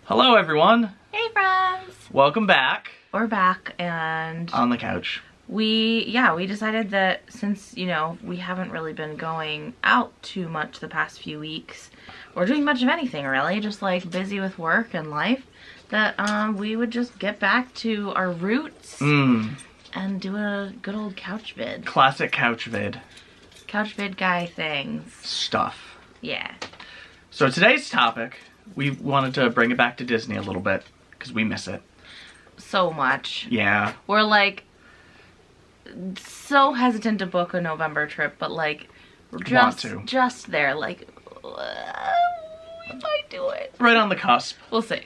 Hello everyone! Hey friends! Welcome back. We're back and on the couch. We decided that since, we haven't really been going out too much the past few weeks, or doing much of anything really, just like busy with work and life, that we would just get back to our roots and do a good old couch vid. Classic couch vid. Couch vid guy things. Stuff. Yeah. So today's topic, we wanted to bring it back to Disney a little bit, because we miss it. So much. Yeah. We're like so hesitant to book a November trip, but like we're just there, like we might do it. Right on the cusp. We'll see.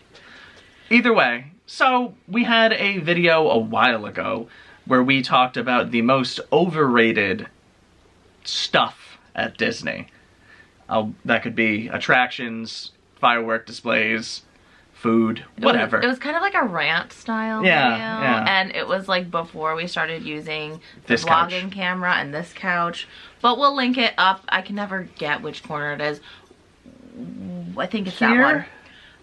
Either way, so we had a video a while ago where we talked about the most overrated stuff at Disney. That could be attractions, firework displays, food, whatever. It was kind of like a rant style video. Yeah. And it was like before we started using the This vlogging couch. camera and this couch. But we'll link it up. I can never get which corner it is. I think it's Here?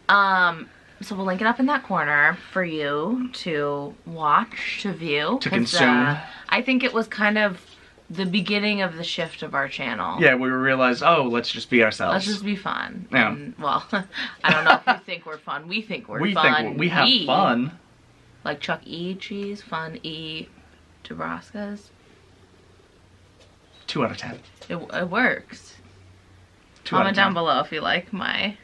that one. So we'll link it up in that corner for you to watch, to view. To consume. I think it was kind of the beginning of the shift of our channel. Yeah, we realized, oh, let's just be ourselves. Let's just be fun. Yeah. And, well, I don't know if you think we're fun. We think we're fun. Think we have fun. Like Chuck E. Cheese, Fun E. Nebraska's. 2 out of 10. It works. 2 out of Comment 10. down below if you like my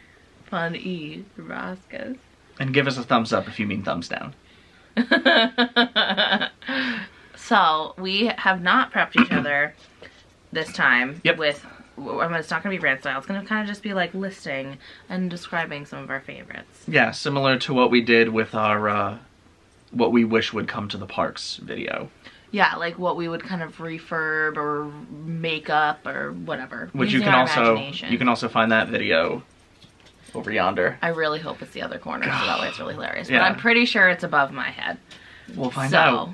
Fun E. Nebraska's. And give us a thumbs up if you mean thumbs down. So, we have not prepped each other this time with, it's not going to be rant style. It's going to kind of just be like listing and describing some of our favorites. Yeah, similar to what we did with our, what we wish would come to the parks video. Yeah, like what we would kind of refurb or make up or whatever. Which you can also find that video over yonder. I really hope it's the other corner, so that way it's really hilarious. Yeah. But I'm pretty sure it's above my head. We'll find out.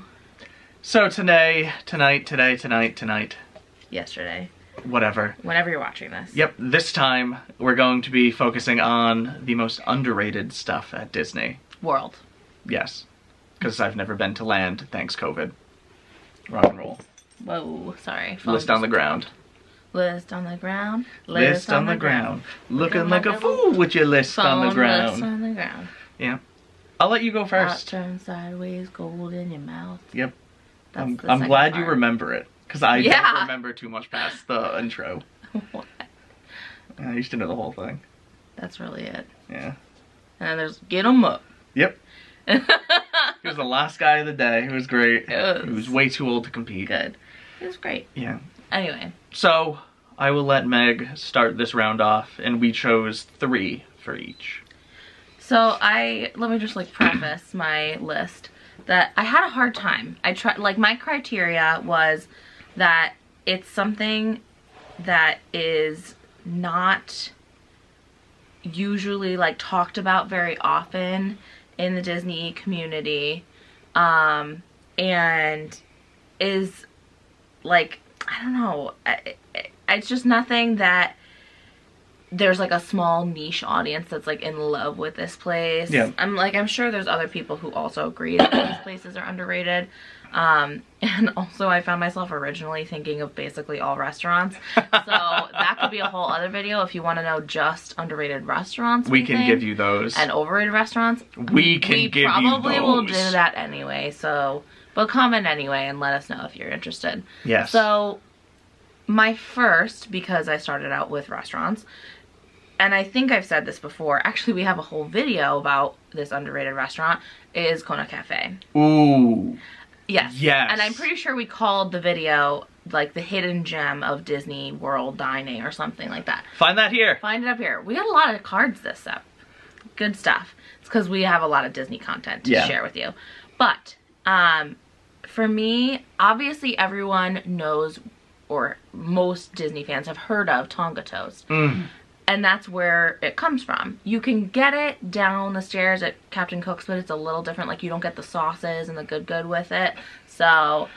So tonight. Yesterday. Whatever. Whenever you're watching this. Yep, this time we're going to be focusing on the most underrated stuff at Disney. World. Yes. Because I've never been to land, thanks COVID. Rock and roll. Whoa, sorry. List on the ground. List on the ground. List on the ground. Looking like a fool with your list on the ground. List on the ground. Yeah. I'll let you go first. Turn sideways, gold in your mouth. Yep. I'm That's glad part. you remember it. Because I don't remember too much past the intro. What? I used to know the whole thing. That's really it. Yeah. And then there's Get 'em Up. Yep. He was the last guy of the day. It was great. He was way too old to compete. Good. It was great. Yeah. Anyway. So, I will let Meg start this round off, and we chose 3 for each. So let me just like preface my list that I had a hard time. My criteria was that it's something that is not usually like talked about very often in the Disney community, and is like, I don't know, it's just nothing that there's like a small niche audience that's like in love with this place. Yeah. I'm sure there's other people who also agree that these places are underrated. And also I found myself originally thinking of basically all restaurants. So that could be a whole other video if you want to know just underrated restaurants. We can give you those. And overrated restaurants. We probably will do that anyway. So, but comment anyway and let us know if you're interested. Yes. So my first, because I started out with restaurants, and I think I've said this before, actually we have a whole video about this underrated restaurant, is Kona Cafe. Ooh. Yes. Yes. And I'm pretty sure we called the video like the hidden gem of Disney World dining or something like that. Find that here. Find it up here. We got a lot of cards this up. Good stuff. It's because we have a lot of Disney content to share with you. But for me, obviously everyone knows, or most Disney fans have heard of Tonga Toast. And that's where it comes from. You can get it down the stairs at Captain Cook's, but it's a little different. Like, you don't get the sauces and the good with it. So,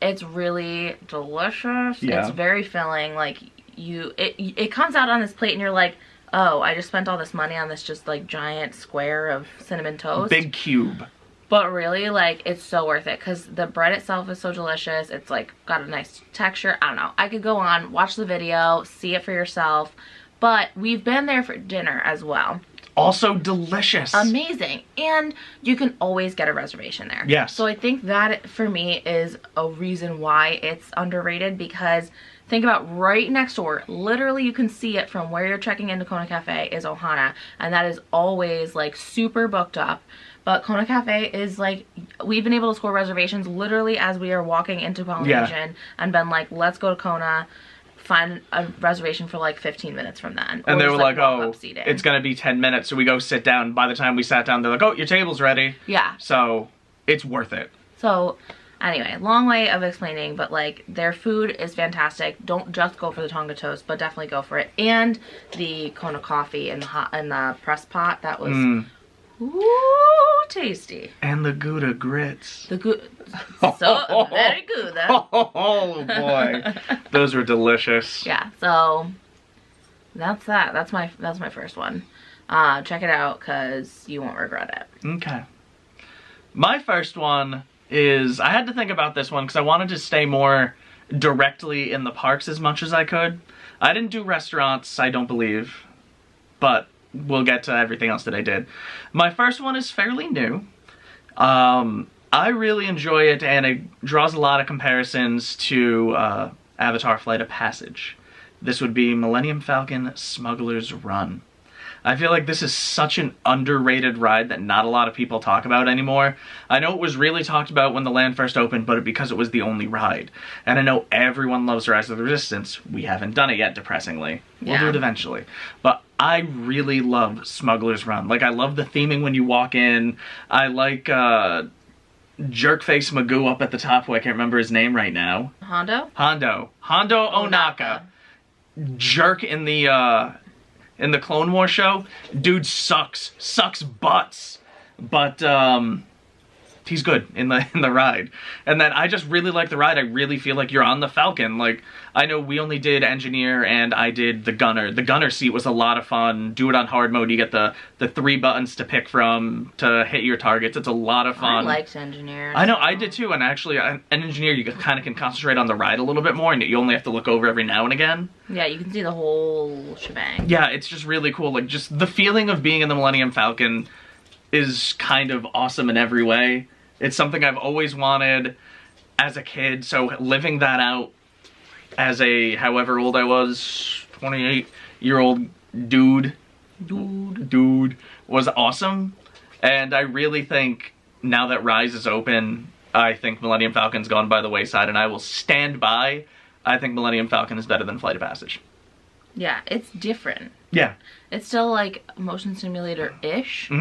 it's really delicious. Yeah. It's very filling. Like, it comes out on this plate and you're like, oh, I just spent all this money on this just like giant square of cinnamon toast. Big cube. But really, like, it's so worth it because the bread itself is so delicious. It's like got a nice texture. I don't know. I could go on, watch the video, see it for yourself. But we've been there for dinner as well. Also delicious. Amazing. And you can always get a reservation there. Yes. So I think that for me is a reason why it's underrated, because think about right next door, literally you can see it from where you're checking into Kona Cafe is Ohana, and that is always like super booked up. But Kona Cafe is like, we've been able to score reservations literally as we are walking into Polynesian and been like, let's go to Kona, find a reservation for like 15 minutes from then. And they were like, oh, it's going to be 10 minutes. So we go sit down. By the time we sat down, they're like, oh, your table's ready. Yeah. So it's worth it. So anyway, long way of explaining, but like their food is fantastic. Don't just go for the Tonga Toast, but definitely go for it. And the Kona coffee in the press pot, that was ooh, tasty. And the Gouda grits. The good, so very good. Oh boy, those were delicious. Yeah, so that's that. That's my first one. Check it out because you won't regret it. Okay. My first one is, I had to think about this one because I wanted to stay more directly in the parks as much as I could. I didn't do restaurants, I don't believe, but we'll get to everything else that I did. My first one is fairly new. I really enjoy it, and it draws a lot of comparisons to Avatar Flight of Passage. This would be Millennium Falcon Smugglers Run. I feel like this is such an underrated ride that not a lot of people talk about anymore. I know it was really talked about when the land first opened, but because it was the only ride. And I know everyone loves Rise of the Resistance. We haven't done it yet, depressingly. We'll do it eventually. But I really love Smugglers Run. Like, I love the theming when you walk in. I like Jerkface Magoo up at the top, who I can't remember his name right now. Hondo Onaka. Jerk in the Clone Wars show. Dude sucks butts, but he's good in the ride. And then I just really like the ride. I really feel like you're on the Falcon. Like, I know we only did Engineer and I did the Gunner. The Gunner seat was a lot of fun. Do it on hard mode. You get the 3 buttons to pick from to hit your targets. It's a lot of fun. I liked Engineer. I know, I did too. And actually, an Engineer, you kind of can concentrate on the ride a little bit more, and you only have to look over every now and again. Yeah, you can see the whole shebang. Yeah, it's just really cool. Like, just the feeling of being in the Millennium Falcon is kind of awesome in every way. It's something I've always wanted as a kid, so living that out as a, however old I was, 28-year-old dude was awesome. And I really think now that Rise is open, I think Millennium Falcon's gone by the wayside, and I will stand by. I think Millennium Falcon is better than Flight of Passage. Yeah, it's different. Yeah. It's still like motion simulator-ish,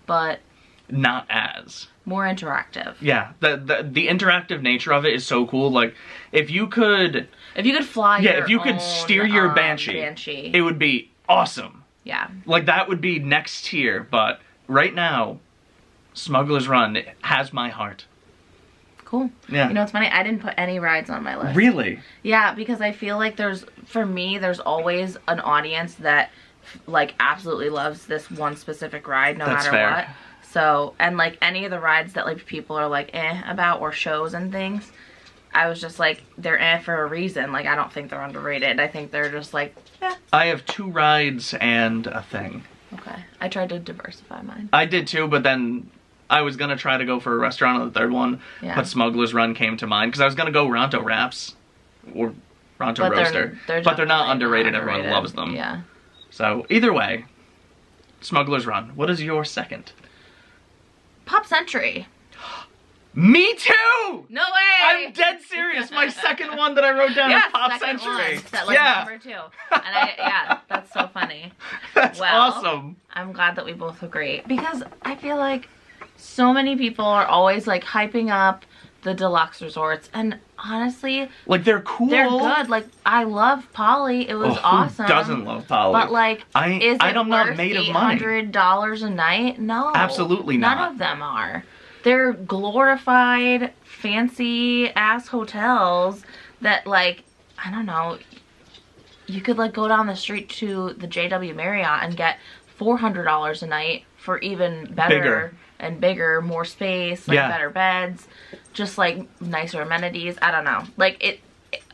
but not as more interactive. Yeah, the interactive nature of it is so cool. Like, if you could fly, if you could steer your Banshee, it would be awesome. Yeah, like that would be next tier. But right now, Smugglers Run has my heart. Cool. Yeah. You know, it's funny, I didn't put any rides on my list. Really? Yeah, because I feel like for me, there's always an audience that like absolutely loves this one specific ride, no matter what. So, and like any of the rides that like people are like about, or shows and things, I was just like, they're for a reason. Like, I don't think they're underrated. I think they're just like, I have 2 rides and a thing. Okay. I tried to diversify mine. I did too, but then I was gonna try to go for a restaurant on the third one, but Smugglers Run came to mind, because I was gonna go Ronto Wraps, or Ronto Roaster, but they're not underrated. Everyone loves them. Yeah. So, either way, Smugglers Run. What is your second? Pop Century. Me too! No way! I'm dead serious. My second one that I wrote down is Pop Century. That, like, number 2. And that's so funny. That's awesome. I'm glad that we both agree, because I feel like so many people are always like hyping up the deluxe resorts, and honestly, like, they're cool. They're good. Like, I love Poly. It was awesome. Who doesn't love Poly? But like, is it I'm not made of money. $800 a night? No, absolutely not. None of them are. They're glorified, fancy ass hotels that, like, I don't know. you could like go down the street to the JW Marriott and get $400 a night for even better and bigger, more space, like better beds, just like nicer amenities. I don't know. Like it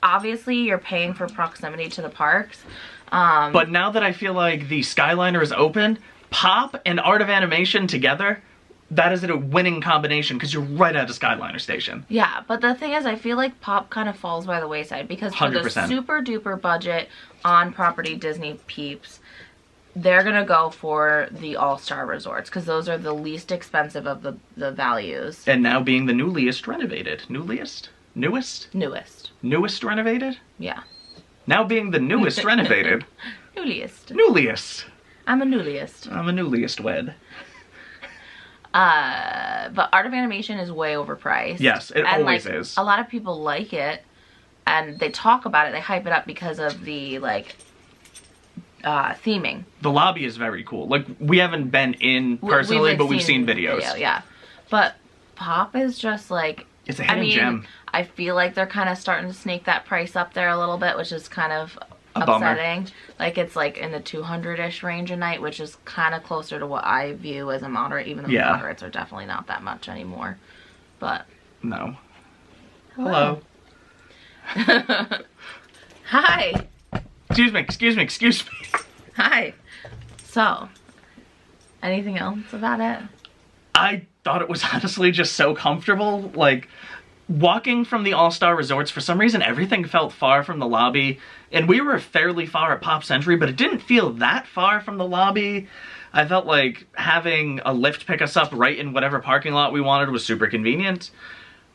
obviously you're paying for proximity to the parks. But now that I feel like the Skyliner is open, Pop and Art of Animation together, that is a winning combination because you're right at a Skyliner station. Yeah, but the thing is, I feel like Pop kind of falls by the wayside because for 100%. the super duper budget on property Disney peeps, they're gonna go for the all-star resorts because those are the least expensive of the values. And now being the newest renovated. Newest renovated? Yeah. Now being the newest renovated. Newliest. I'm a newliest wed. But Art of Animation is way overpriced. Yes, it always is. A lot of people like it, and they talk about it. They hype it up because of the like theming. The lobby is very cool. Like we haven't been in personally, but we've seen videos. Yeah. But Pop is just like it's a hidden gem. I feel like they're kind of starting to snake that price up there a little bit, which is kind of upsetting. Bummer. Like it's like in the 200-ish range a night, which is kind of closer to what I view as a moderate, even though the moderates are definitely not that much anymore. But no. Hello. Hi. Excuse me. Hi. So, anything else about it? I thought it was honestly just so comfortable. Like, walking from the all-star resorts, for some reason, everything felt far from the lobby. And we were fairly far at Pop Century, but it didn't feel that far from the lobby. I felt like having a lift pick us up right in whatever parking lot we wanted was super convenient.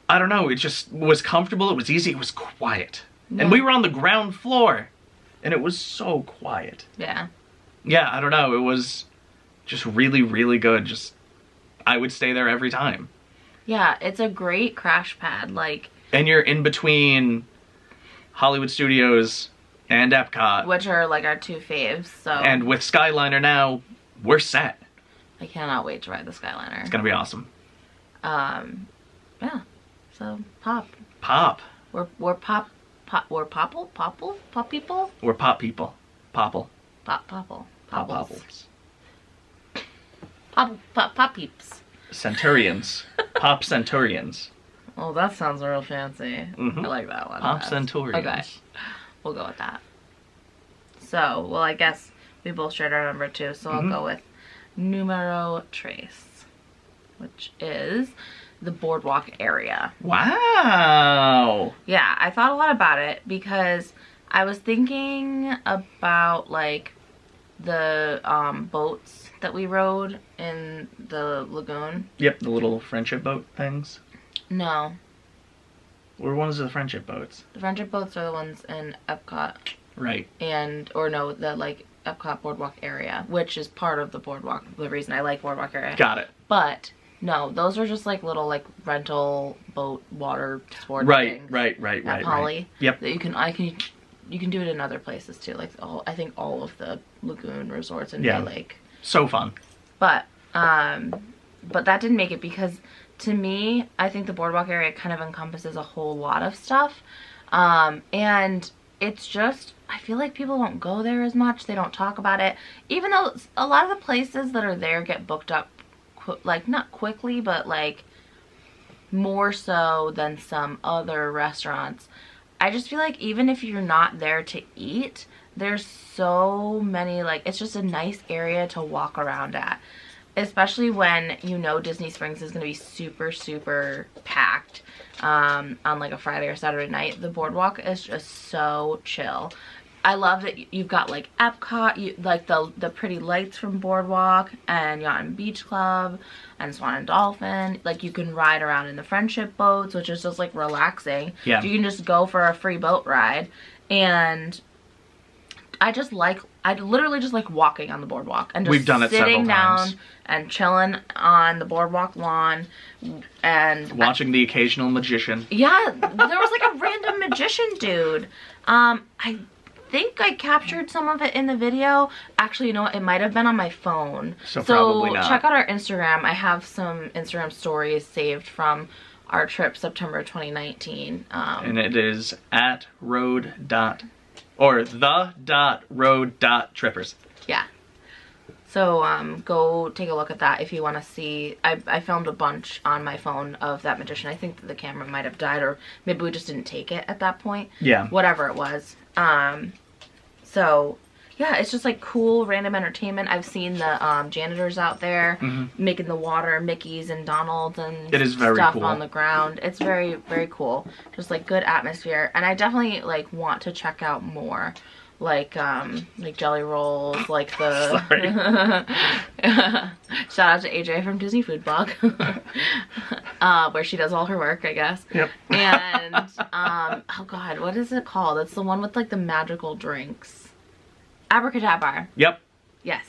I don't know, it just was comfortable, it was easy, it was quiet. Yeah. And we were on the ground floor, and it was so quiet. Yeah. Yeah, I don't know, it was just really, really good. I would stay there every time. Yeah, it's a great crash pad, like... And you're in between Hollywood Studios and Epcot. Which are, like, our two faves, so... And with Skyliner now, we're set. I cannot wait to ride the Skyliner. It's gonna be awesome. Yeah. So, Pop. We're pop people? We're pop people. Popple. Popple. Popples. Pop peeps. Centurions. Pop Centurions. Oh, that sounds real fancy. I like that one. Pop Centurions. Okay. We'll go with that. So, well, I guess we both shared our number 2, so I'll go with numero tres, which is the boardwalk area. Wow. Yeah, I thought a lot about it because I was thinking about, like, the boats that we rode in the lagoon. Yep, the little friendship boat things. No. Or ones of the friendship boats? The friendship boats are the ones in Epcot. Right. The, like, Epcot boardwalk area, which is part of the boardwalk, the reason I like boardwalk area. Got it. But, no, those are just, like, little, like, rental boat water sport things. Right. At Poly. Yep. That you can do it in other places, too. Like, I think all of the lagoon resorts in Bay Lake. So fun. But that didn't make it because, to me, I think the boardwalk area kind of encompasses a whole lot of stuff. And it's just, I feel like people don't go there as much. They don't talk about it. Even though a lot of the places that are there get booked up, like, not quickly, but, like, more so than some other restaurants. I just feel like even if you're not there to eat, there's so many, like, it's just a nice area to walk around at. Especially when you know Disney Springs is going to be super, super packed on, like, a Friday or Saturday night. The boardwalk is just so chill. I love that you've got, like, Epcot, like, the pretty lights from Boardwalk, and Yacht and Beach Club, and Swan and Dolphin. Like, you can ride around in the friendship boats, which is just, like, relaxing. Yeah. You can just go for a free boat ride. And I literally just like walking on the boardwalk. And just We've done it sitting several down times. And chilling on the boardwalk lawn. And watching the occasional magician. Yeah, there was, like, a random magician dude. I think I captured some of it in the video. Actually, you know what? It might have been on my phone. So probably not. Check out our Instagram. I have some Instagram stories saved from our trip September 2019. And it is at road.org. Or the.road.trippers. Yeah. So go take a look at that if you want to see. I filmed a bunch on my phone of that magician. I think the camera might have died, or maybe we just didn't take it at that point. Yeah. Whatever it was. So yeah, it's just like cool random entertainment. I've seen the janitors out there making the water Mickeys and Donalds and it is very stuff cool. on the ground. It's very, very cool. Just like good atmosphere. And I definitely like want to check out more. Like jelly rolls, like the shout out to AJ from Disney Food Blog, where she does all her work, I guess. Yep. And oh god, what is it called? It's the one with like the magical drinks. Abracadabra. Yep. Yes.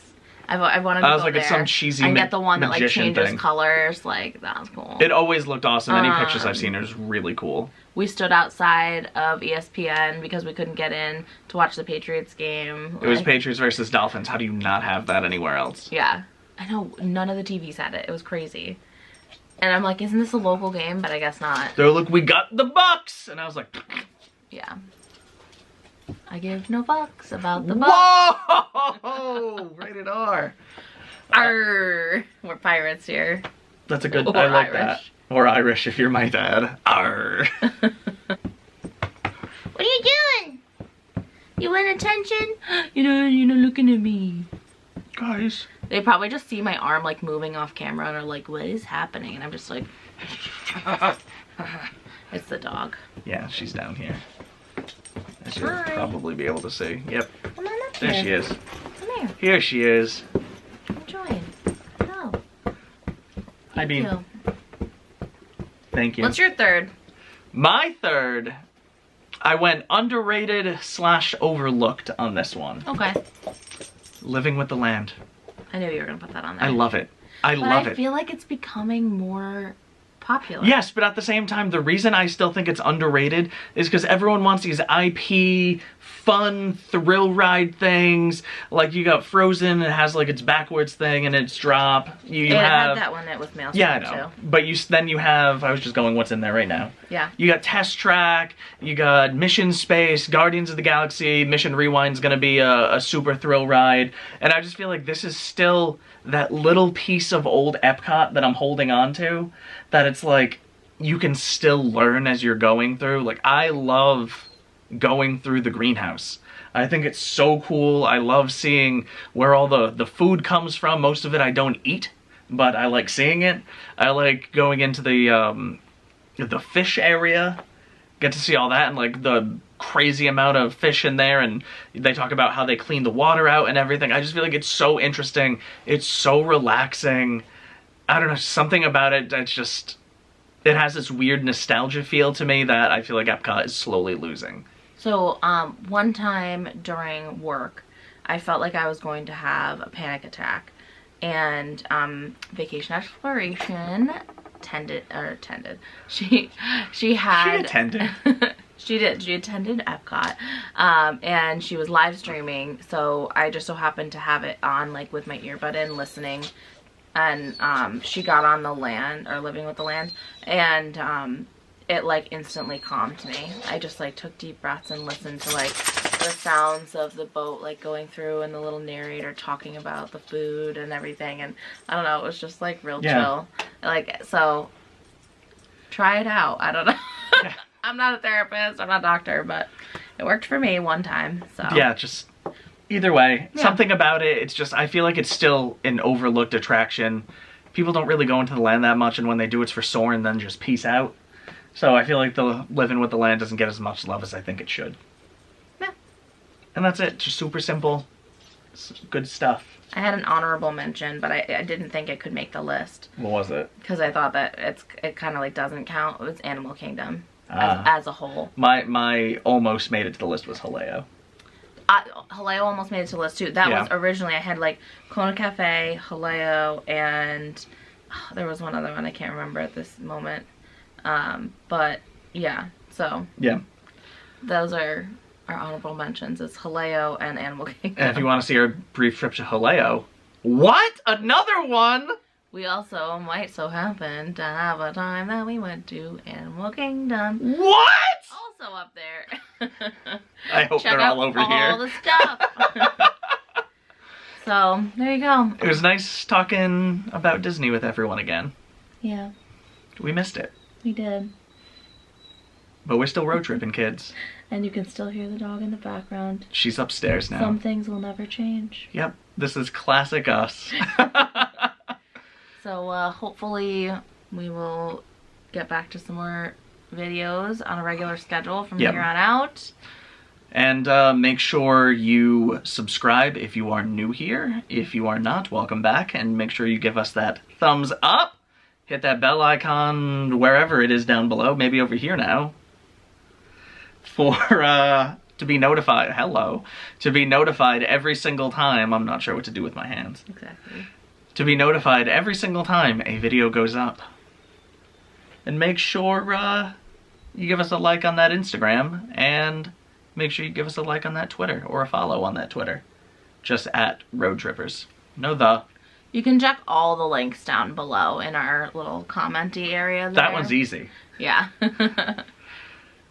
I want to go I was like, there it's some cheesy and get the one that like changes thing. Colors. Like that was cool. It always looked awesome. Any pictures I've seen is really cool. We stood outside of ESPN because we couldn't get in to watch the Patriots game. It was Patriots versus Dolphins. How do you not have that anywhere else? Yeah. I know. None of the TVs had it. It was crazy. And I'm like, isn't this a local game? But I guess not. They're like, we got the Bucks! And I was like... Yeah. I give no fucks about the Bucks. Whoa! Rated R. Arr! We're pirates here. That's a good... Or I like Irish. that. Or Irish if you're my dad. Arr. What are you doing? You want attention? You're not looking at me. Guys. They probably just see my arm like moving off camera and are like, what is happening? And I'm just like, it's the dog. Yeah, she's down here. As you'll Hi. probably be able to see. Yep. Come on up There here. she is. Come here. Here she is. Come join. No. Hi, Bean. You. Thank you. What's your third? My third, I went underrated / overlooked on this one. Okay. Living with the Land. I knew you were going to put that on there. I love it. I love it. I feel like it's becoming more popular. Yes, but at the same time, the reason I still think it's underrated is because everyone wants these IP, fun, thrill ride things. Like, you got Frozen, it has, like, its backwards thing and its drop. You Yeah, I have... had that one with Maelstrom, Yeah, I know. too. But then you have... I was just going, what's in there right now? Yeah. You got Test Track, you got Mission Space, Guardians of the Galaxy, Mission Rewind's gonna be a super thrill ride. And I just feel like this is still that little piece of old Epcot that I'm holding on to, that it's like, you can still learn as you're going through. Like, I love going through the greenhouse. I think it's so cool. I love seeing where all the food comes from. Most of it I don't eat, but I like seeing it. I like going into the fish area. Get to see all that and like the crazy amount of fish in there, and they talk about how they clean the water out and everything. I just feel like it's so interesting. It's so relaxing. I don't know, something about it that's just... It has this weird nostalgia feel to me that I feel like Epcot is slowly losing. So, one time during work, I felt like I was going to have a panic attack. And, Vacation Exploration attended. She attended. She did. She attended Epcot. And she was live streaming. So, I just so happened to have it on, like, with my earbud in, listening. And, she got on the land, or Living with the Land. And, it like instantly calmed me. I just like took deep breaths and listened to like the sounds of the boat like going through and the little narrator talking about the food and everything, and I don't know, it was just like real chill. Like, so try it out. I don't know. Yeah. I'm not a therapist, I'm not a doctor, but it worked for me one time. So yeah, just either way, Yeah. something about it, it's just, I feel like it's still an overlooked attraction. People don't really go into the land that much, and when they do, it's for Soarin', then just peace out. So I feel like the Living with the Land doesn't get as much love as I think it should. Yeah. And that's it. Just super simple. Good stuff. I had an honorable mention, but I didn't think it could make the list What was it? because I thought that it kind of like doesn't count. It was Animal Kingdom as a whole. My almost made it to the list was Haleo. Haleo almost made it to the list too. That Yeah. was originally, I had like Kona Cafe, Haleo, and there was one other one I can't remember at this moment. But yeah, so Yeah. those are our honorable mentions. It's Haleo and Animal Kingdom. And if you want to see our brief trip to Haleo, what? Another one? We also might so happen to have a time that we went to Animal Kingdom. What? Also up there. I hope Check they're out all over all here. the stuff. So, there you go. It was nice talking about Disney with everyone again. Yeah. We missed it. We did. But we're still road tripping, kids. And you can still hear the dog in the background. She's upstairs now. Some things will never change. Yep. This is classic us. So, hopefully we will get back to some more videos on a regular schedule from here on out. And make sure you subscribe if you are new here. If you are not, welcome back. And make sure you give us that thumbs up. Hit that bell icon wherever it is down below. Maybe over here now. For, to be notified. Hello. To be notified every single time. I'm not sure what to do with my hands. Exactly. To be notified every single time a video goes up. And make sure you give us a like on that Instagram, and make sure you give us a like on that Twitter, or a follow on that Twitter. Just at Road Trippers. No the. You can check all the links down below in our little commenty area there. That one's easy. Yeah.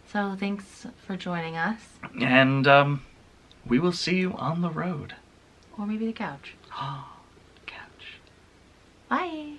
So thanks for joining us. And we will see you on the road. Or maybe the couch. Couch. Bye.